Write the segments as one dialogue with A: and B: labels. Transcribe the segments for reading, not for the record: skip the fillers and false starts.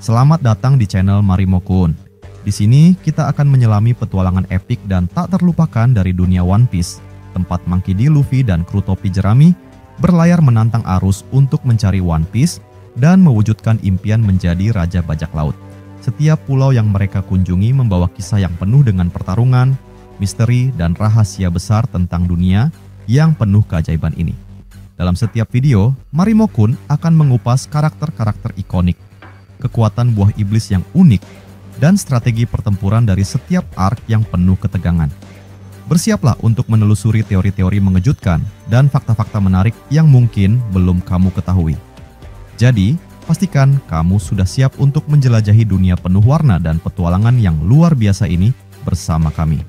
A: Selamat datang di channel Marimo-kun. Di sini kita akan menyelami petualangan epik dan tak terlupakan dari dunia One Piece, tempat Monkey D. Luffy dan kru topi jerami berlayar menantang arus untuk mencari One Piece dan mewujudkan impian menjadi Raja Bajak Laut. Setiap pulau yang mereka kunjungi membawa kisah yang penuh dengan pertarungan, misteri, dan rahasia besar tentang dunia yang penuh keajaiban ini. Dalam setiap video, Marimo-kun akan mengupas karakter-karakter ikonik, kekuatan buah iblis yang unik, dan strategi pertempuran dari setiap arc yang penuh ketegangan. Bersiaplah untuk menelusuri teori-teori mengejutkan dan fakta-fakta menarik yang mungkin belum kamu ketahui. Jadi, pastikan kamu sudah siap untuk menjelajahi dunia penuh warna dan petualangan yang luar biasa ini bersama kami.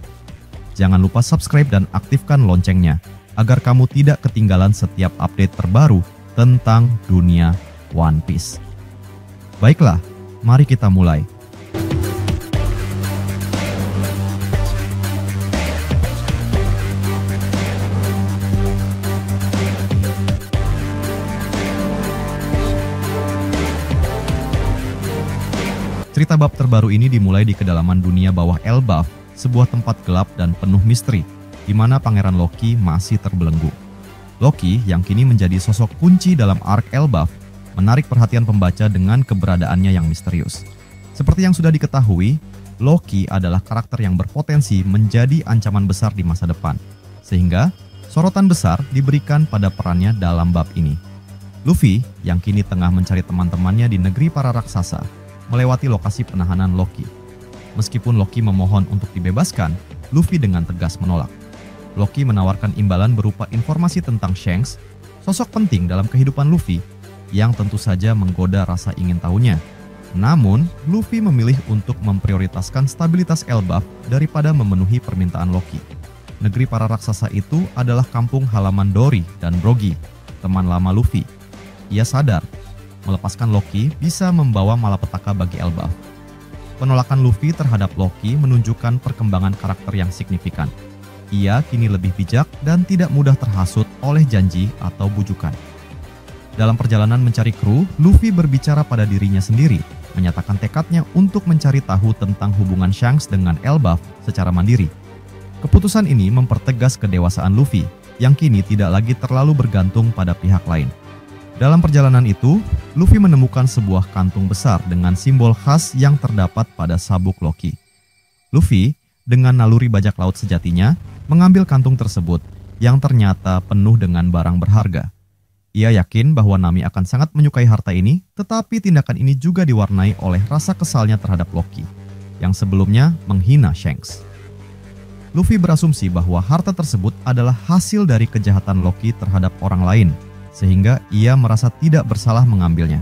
A: Jangan lupa subscribe dan aktifkan loncengnya agar kamu tidak ketinggalan setiap update terbaru tentang dunia One Piece. Baiklah, mari kita mulai. Cerita bab terbaru ini dimulai di kedalaman dunia bawah Elbaf, sebuah tempat gelap dan penuh misteri, di mana Pangeran Loki masih terbelenggu. Loki, yang kini menjadi sosok kunci dalam arc Elbaf, menarik perhatian pembaca dengan keberadaannya yang misterius. Seperti yang sudah diketahui, Loki adalah karakter yang berpotensi menjadi ancaman besar di masa depan, sehingga sorotan besar diberikan pada perannya dalam bab ini. Luffy, yang kini tengah mencari teman-temannya di negeri para raksasa, melewati lokasi penahanan Loki. Meskipun Loki memohon untuk dibebaskan, Luffy dengan tegas menolak. Loki menawarkan imbalan berupa informasi tentang Shanks, sosok penting dalam kehidupan Luffy, yang tentu saja menggoda rasa ingin tahunya. Namun, Luffy memilih untuk memprioritaskan stabilitas Elbaf daripada memenuhi permintaan Loki. Negeri para raksasa itu adalah kampung halaman Dory dan Brogy, teman lama Luffy. Ia sadar, melepaskan Loki bisa membawa malapetaka bagi Elbaf. Penolakan Luffy terhadap Loki menunjukkan perkembangan karakter yang signifikan. Ia kini lebih bijak dan tidak mudah terhasut oleh janji atau bujukan. Dalam perjalanan mencari kru, Luffy berbicara pada dirinya sendiri, menyatakan tekadnya untuk mencari tahu tentang hubungan Shanks dengan Elbaf secara mandiri. Keputusan ini mempertegas kedewasaan Luffy, yang kini tidak lagi terlalu bergantung pada pihak lain. Dalam perjalanan itu, Luffy menemukan sebuah kantung besar dengan simbol khas yang terdapat pada sabuk Loki. Luffy, dengan naluri bajak laut sejatinya, mengambil kantung tersebut yang ternyata penuh dengan barang berharga. Ia yakin bahwa Nami akan sangat menyukai harta ini, tetapi tindakan ini juga diwarnai oleh rasa kesalnya terhadap Loki, yang sebelumnya menghina Shanks. Luffy berasumsi bahwa harta tersebut adalah hasil dari kejahatan Loki terhadap orang lain, sehingga ia merasa tidak bersalah mengambilnya.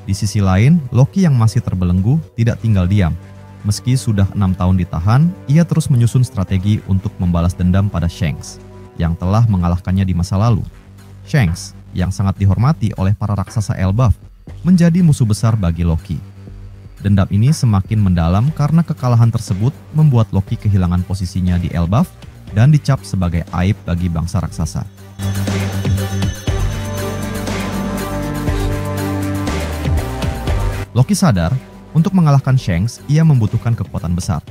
A: Di sisi lain, Loki yang masih terbelenggu tidak tinggal diam. Meski sudah 6 tahun ditahan, ia terus menyusun strategi untuk membalas dendam pada Shanks, yang telah mengalahkannya di masa lalu. Shanks, yang sangat dihormati oleh para raksasa Elbaf, menjadi musuh besar bagi Loki. Dendam ini semakin mendalam karena kekalahan tersebut membuat Loki kehilangan posisinya di Elbaf dan dicap sebagai aib bagi bangsa raksasa. Loki sadar, untuk mengalahkan Shanks, ia membutuhkan kekuatan besar.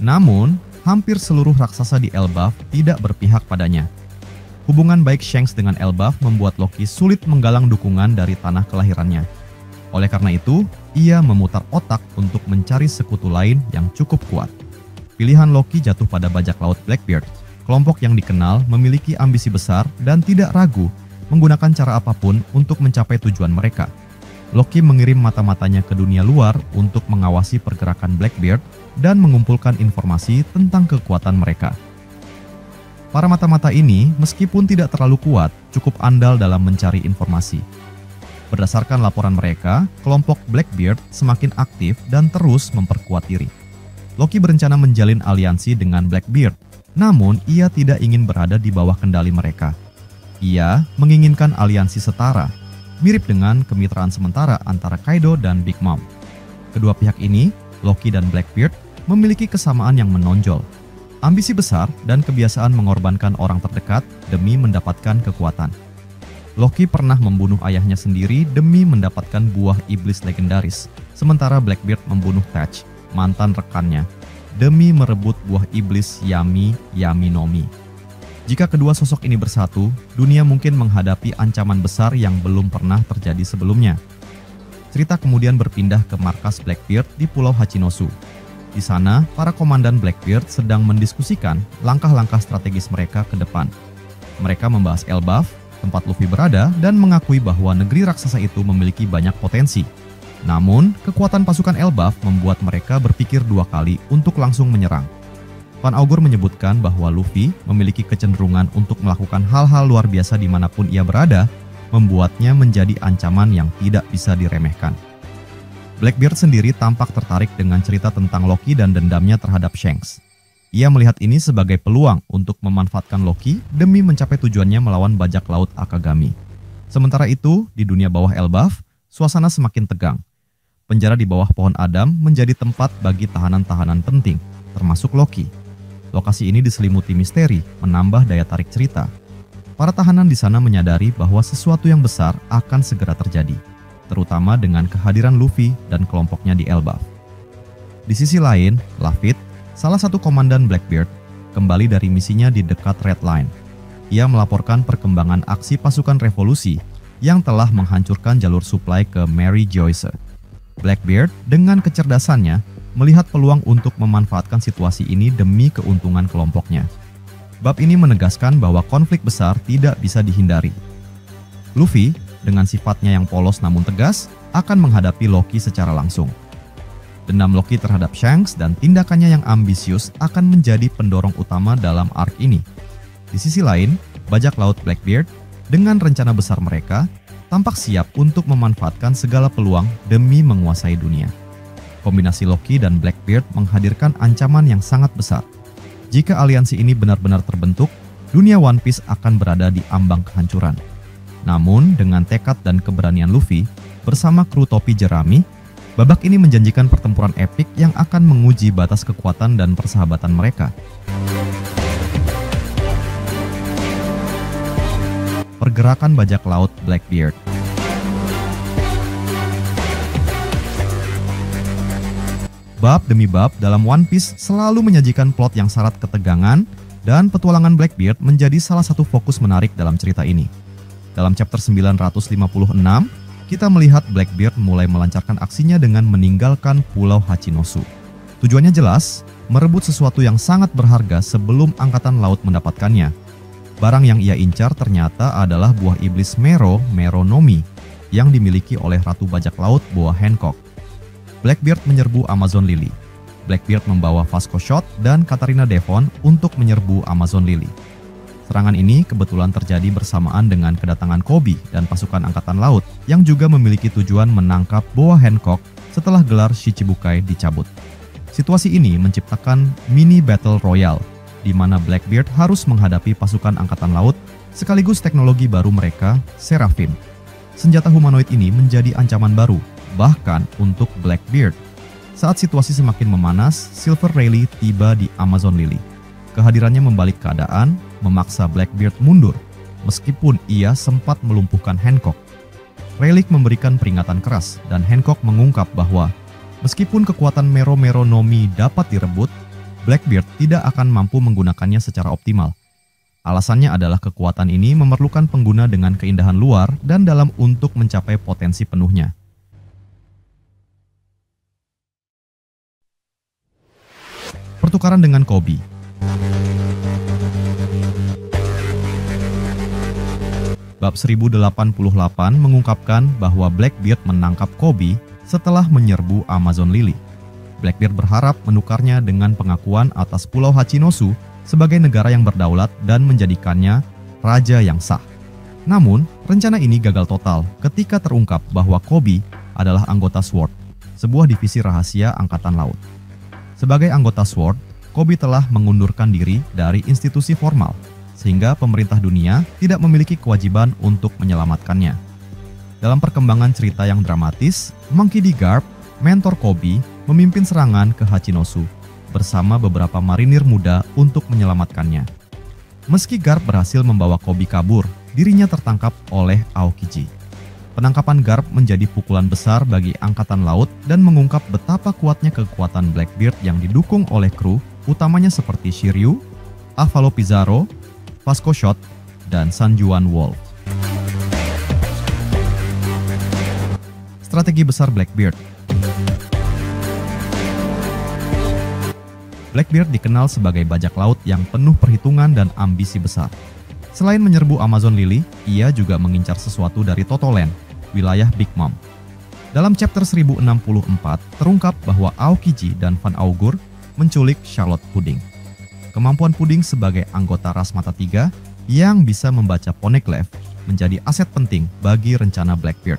A: Namun, hampir seluruh raksasa di Elbaf tidak berpihak padanya. Hubungan baik Shanks dengan Elbaf membuat Loki sulit menggalang dukungan dari tanah kelahirannya. Oleh karena itu, ia memutar otak untuk mencari sekutu lain yang cukup kuat. Pilihan Loki jatuh pada bajak laut Blackbeard, kelompok yang dikenal memiliki ambisi besar dan tidak ragu menggunakan cara apapun untuk mencapai tujuan mereka. Loki mengirim mata-matanya ke dunia luar untuk mengawasi pergerakan Blackbeard dan mengumpulkan informasi tentang kekuatan mereka. Para mata-mata ini, meskipun tidak terlalu kuat, cukup andal dalam mencari informasi. Berdasarkan laporan mereka, kelompok Blackbeard semakin aktif dan terus memperkuat diri. Loki berencana menjalin aliansi dengan Blackbeard, namun ia tidak ingin berada di bawah kendali mereka. Ia menginginkan aliansi setara, mirip dengan kemitraan sementara antara Kaido dan Big Mom. Kedua pihak ini, Loki dan Blackbeard, memiliki kesamaan yang menonjol. Ambisi besar dan kebiasaan mengorbankan orang terdekat demi mendapatkan kekuatan. Loki pernah membunuh ayahnya sendiri demi mendapatkan buah iblis legendaris, sementara Blackbeard membunuh Thatch, mantan rekannya, demi merebut buah iblis Yami Yaminomi. Jika kedua sosok ini bersatu, dunia mungkin menghadapi ancaman besar yang belum pernah terjadi sebelumnya. Cerita kemudian berpindah ke markas Blackbeard di Pulau Hachinosu. Di sana, para komandan Blackbeard sedang mendiskusikan langkah-langkah strategis mereka ke depan. Mereka membahas Elbaf, tempat Luffy berada, dan mengakui bahwa negeri raksasa itu memiliki banyak potensi. Namun, kekuatan pasukan Elbaf membuat mereka berpikir dua kali untuk langsung menyerang. Van Augur menyebutkan bahwa Luffy memiliki kecenderungan untuk melakukan hal-hal luar biasa dimanapun ia berada, membuatnya menjadi ancaman yang tidak bisa diremehkan. Blackbeard sendiri tampak tertarik dengan cerita tentang Loki dan dendamnya terhadap Shanks. Ia melihat ini sebagai peluang untuk memanfaatkan Loki demi mencapai tujuannya melawan bajak laut Akagami. Sementara itu, di dunia bawah Elbaf, suasana semakin tegang. Penjara di bawah pohon Adam menjadi tempat bagi tahanan-tahanan penting, termasuk Loki. Lokasi ini diselimuti misteri, menambah daya tarik cerita. Para tahanan di sana menyadari bahwa sesuatu yang besar akan segera terjadi, terutama dengan kehadiran Luffy dan kelompoknya di Elbaf. Di sisi lain, Lafitte, salah satu komandan Blackbeard, kembali dari misinya di dekat Red Line. Ia melaporkan perkembangan aksi pasukan revolusi yang telah menghancurkan jalur suplai ke Mary Joyce. Blackbeard dengan kecerdasannya melihat peluang untuk memanfaatkan situasi ini demi keuntungan kelompoknya. Bab ini menegaskan bahwa konflik besar tidak bisa dihindari. Luffy, dengan sifatnya yang polos namun tegas, akan menghadapi Loki secara langsung. Dendam Loki terhadap Shanks dan tindakannya yang ambisius akan menjadi pendorong utama dalam arc ini. Di sisi lain, bajak laut Blackbeard, dengan rencana besar mereka, tampak siap untuk memanfaatkan segala peluang demi menguasai dunia. Kombinasi Loki dan Blackbeard menghadirkan ancaman yang sangat besar. Jika aliansi ini benar-benar terbentuk, dunia One Piece akan berada di ambang kehancuran. Namun, dengan tekad dan keberanian Luffy, bersama kru topi jerami, babak ini menjanjikan pertempuran epik yang akan menguji batas kekuatan dan persahabatan mereka. Pergerakan bajak laut Blackbeard. Bab demi bab dalam One Piece selalu menyajikan plot yang syarat ketegangan, dan petualangan Blackbeard menjadi salah satu fokus menarik dalam cerita ini. Dalam chapter 956, kita melihat Blackbeard mulai melancarkan aksinya dengan meninggalkan Pulau Hachinosu. Tujuannya jelas, merebut sesuatu yang sangat berharga sebelum angkatan laut mendapatkannya. Barang yang ia incar ternyata adalah buah iblis Meronomi yang dimiliki oleh Ratu Bajak Laut Boa Hancock. Blackbeard menyerbu Amazon Lily. Blackbeard membawa Vasco Shot dan Katarina Devon untuk menyerbu Amazon Lily. Serangan ini kebetulan terjadi bersamaan dengan kedatangan Koby dan pasukan angkatan laut yang juga memiliki tujuan menangkap Boa Hancock setelah gelar Shichibukai dicabut. Situasi ini menciptakan mini battle royale, di mana Blackbeard harus menghadapi pasukan angkatan laut sekaligus teknologi baru mereka, Seraphim. Senjata humanoid ini menjadi ancaman baru, bahkan untuk Blackbeard. Saat situasi semakin memanas, Silver Rayleigh tiba di Amazon Lily. Kehadirannya membalik keadaan, memaksa Blackbeard mundur, meskipun ia sempat melumpuhkan Hancock. Rayleigh memberikan peringatan keras, dan Hancock mengungkap bahwa meskipun kekuatan Meronomi dapat direbut, Blackbeard tidak akan mampu menggunakannya secara optimal. Alasannya adalah kekuatan ini memerlukan pengguna dengan keindahan luar dan dalam untuk mencapai potensi penuhnya. Pertukaran dengan Koby. Bab 1088 mengungkapkan bahwa Blackbeard menangkap Koby setelah menyerbu Amazon Lily. Blackbeard berharap menukarnya dengan pengakuan atas Pulau Hachinosu sebagai negara yang berdaulat dan menjadikannya raja yang sah. Namun, rencana ini gagal total ketika terungkap bahwa Koby adalah anggota SWORD, sebuah divisi rahasia angkatan laut. Sebagai anggota SWORD, Koby telah mengundurkan diri dari institusi formal, sehingga pemerintah dunia tidak memiliki kewajiban untuk menyelamatkannya. Dalam perkembangan cerita yang dramatis, Monkey D. Garp, mentor Koby, memimpin serangan ke Hachinosu bersama beberapa marinir muda untuk menyelamatkannya. Meski Garp berhasil membawa Koby kabur, dirinya tertangkap oleh Aokiji. Penangkapan Garp menjadi pukulan besar bagi Angkatan Laut dan mengungkap betapa kuatnya kekuatan Blackbeard yang didukung oleh kru, utamanya seperti Shiryu, Avalo Pizarro, Vasco Shot, dan San Juan Wolf. Strategi besar Blackbeard. Blackbeard dikenal sebagai bajak laut yang penuh perhitungan dan ambisi besar. Selain menyerbu Amazon Lily, ia juga mengincar sesuatu dari Totoland, wilayah Big Mom. Dalam chapter 1064, terungkap bahwa Aokiji dan Van Augur menculik Charlotte Pudding. Kemampuan Pudding sebagai anggota ras mata tiga yang bisa membaca poneglyph menjadi aset penting bagi rencana Blackbeard.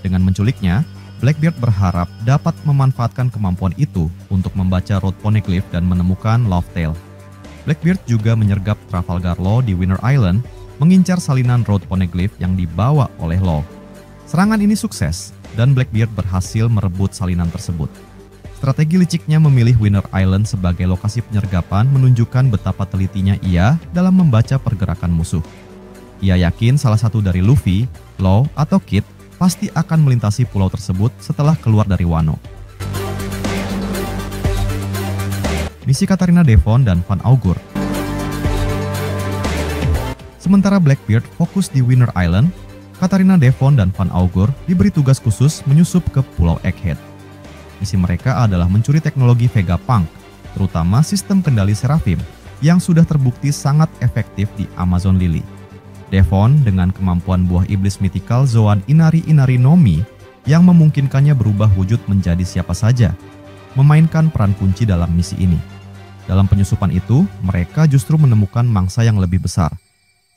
A: Dengan menculiknya, Blackbeard berharap dapat memanfaatkan kemampuan itu untuk membaca road poneglyph dan menemukan Lovetail. Blackbeard juga menyergap Trafalgar Law di Winter Island, mengincar salinan road poneglyph yang dibawa oleh Law. Serangan ini sukses, dan Blackbeard berhasil merebut salinan tersebut. Strategi liciknya memilih Winter Island sebagai lokasi penyergapan menunjukkan betapa telitinya ia dalam membaca pergerakan musuh. Ia yakin salah satu dari Luffy, Law, atau Kid pasti akan melintasi pulau tersebut setelah keluar dari Wano. Misi Katarina Devon dan Van Augur. Sementara Blackbeard fokus di Winter Island, Katarina Devon dan Van Augur diberi tugas khusus menyusup ke Pulau Egghead. Misi mereka adalah mencuri teknologi Vegapunk, terutama sistem kendali Seraphim, yang sudah terbukti sangat efektif di Amazon Lily. Devon dengan kemampuan buah iblis mythical Zoan Inari Inari Nomi yang memungkinkannya berubah wujud menjadi siapa saja, memainkan peran kunci dalam misi ini. Dalam penyusupan itu, mereka justru menemukan mangsa yang lebih besar.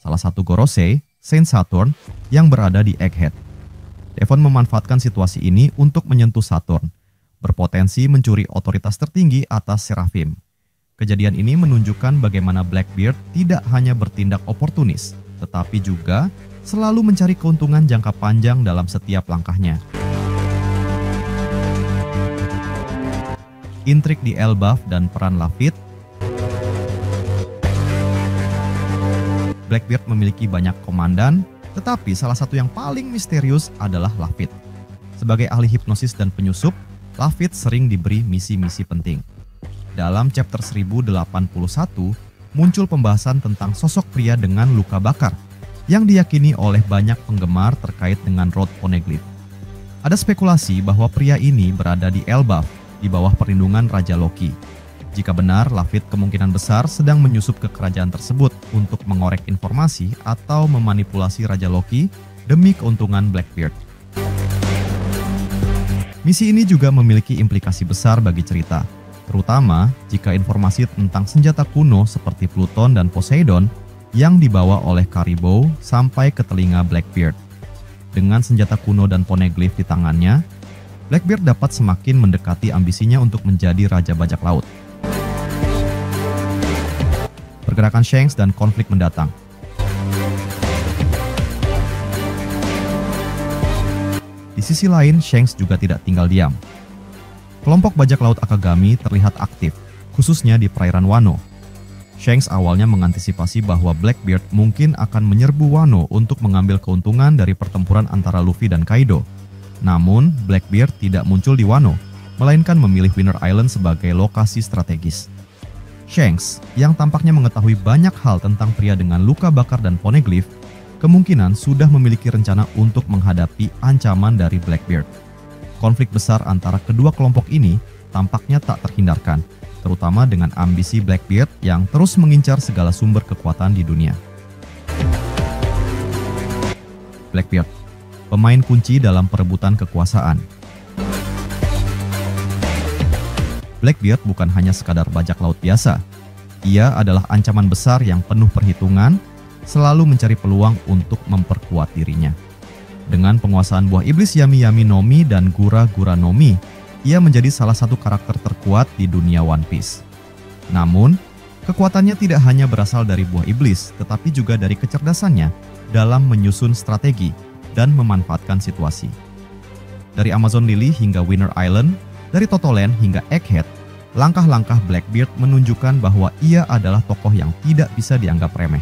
A: Salah satu Gorosei, Saint Saturn, yang berada di Egghead. Devon memanfaatkan situasi ini untuk menyentuh Saturn, berpotensi mencuri otoritas tertinggi atas Seraphim. Kejadian ini menunjukkan bagaimana Blackbeard tidak hanya bertindak oportunis, tetapi juga selalu mencari keuntungan jangka panjang dalam setiap langkahnya. Intrik di Elbaf dan peran Lafitte. Blackbeard memiliki banyak komandan, tetapi salah satu yang paling misterius adalah Lafitte. Sebagai ahli hipnosis dan penyusup, Lafitte sering diberi misi-misi penting. Dalam chapter 1081, muncul pembahasan tentang sosok pria dengan luka bakar, yang diyakini oleh banyak penggemar terkait dengan road poneglyph. Ada spekulasi bahwa pria ini berada di Elbaf, di bawah perlindungan Raja Loki. Jika benar, Lafitte kemungkinan besar sedang menyusup ke kerajaan tersebut untuk mengorek informasi atau memanipulasi Raja Loki demi keuntungan Blackbeard. Misi ini juga memiliki implikasi besar bagi cerita, terutama jika informasi tentang senjata kuno seperti Pluton dan Poseidon yang dibawa oleh Caribou sampai ke telinga Blackbeard. Dengan senjata kuno dan poneglyph di tangannya, Blackbeard dapat semakin mendekati ambisinya untuk menjadi Raja Bajak Laut. Pergerakan Shanks dan konflik mendatang. Di sisi lain, Shanks juga tidak tinggal diam. Kelompok bajak laut Akagami terlihat aktif, khususnya di perairan Wano. Shanks awalnya mengantisipasi bahwa Blackbeard mungkin akan menyerbu Wano untuk mengambil keuntungan dari pertempuran antara Luffy dan Kaido. Namun, Blackbeard tidak muncul di Wano, melainkan memilih Winter Island sebagai lokasi strategis. Shanks, yang tampaknya mengetahui banyak hal tentang pria dengan luka bakar dan poneglyph, kemungkinan sudah memiliki rencana untuk menghadapi ancaman dari Blackbeard. Konflik besar antara kedua kelompok ini tampaknya tak terhindarkan, terutama dengan ambisi Blackbeard yang terus mengincar segala sumber kekuatan di dunia. Blackbeard, pemain kunci dalam perebutan kekuasaan. Blackbeard bukan hanya sekadar bajak laut biasa. Ia adalah ancaman besar yang penuh perhitungan, selalu mencari peluang untuk memperkuat dirinya. Dengan penguasaan buah iblis Yami Yami Nomi dan Gura Gura Nomi, ia menjadi salah satu karakter terkuat di dunia One Piece. Namun, kekuatannya tidak hanya berasal dari buah iblis, tetapi juga dari kecerdasannya dalam menyusun strategi dan memanfaatkan situasi. Dari Amazon Lily hingga Winter Island, dari Totoland hingga Egghead, langkah-langkah Blackbeard menunjukkan bahwa ia adalah tokoh yang tidak bisa dianggap remeh.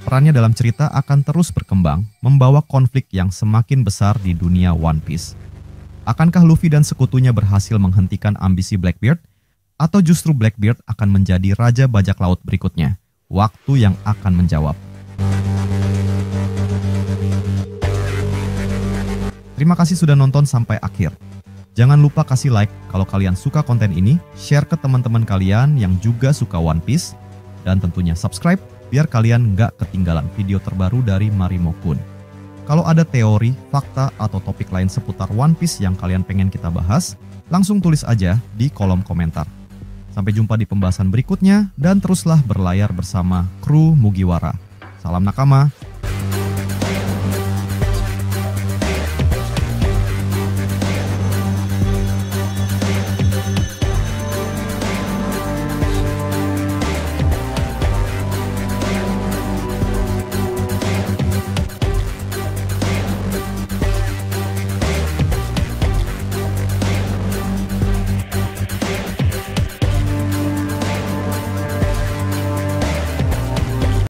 A: Perannya dalam cerita akan terus berkembang, membawa konflik yang semakin besar di dunia One Piece. Akankah Luffy dan sekutunya berhasil menghentikan ambisi Blackbeard? Atau justru Blackbeard akan menjadi raja bajak laut berikutnya? Waktu yang akan menjawab. Terima kasih sudah nonton sampai akhir. Jangan lupa kasih like kalau kalian suka konten ini, share ke teman-teman kalian yang juga suka One Piece, dan tentunya subscribe biar kalian nggak ketinggalan video terbaru dari Marimo Kun. Kalau ada teori, fakta, atau topik lain seputar One Piece yang kalian pengen kita bahas, langsung tulis aja di kolom komentar. Sampai jumpa di pembahasan berikutnya, dan teruslah berlayar bersama kru Mugiwara. Salam nakama.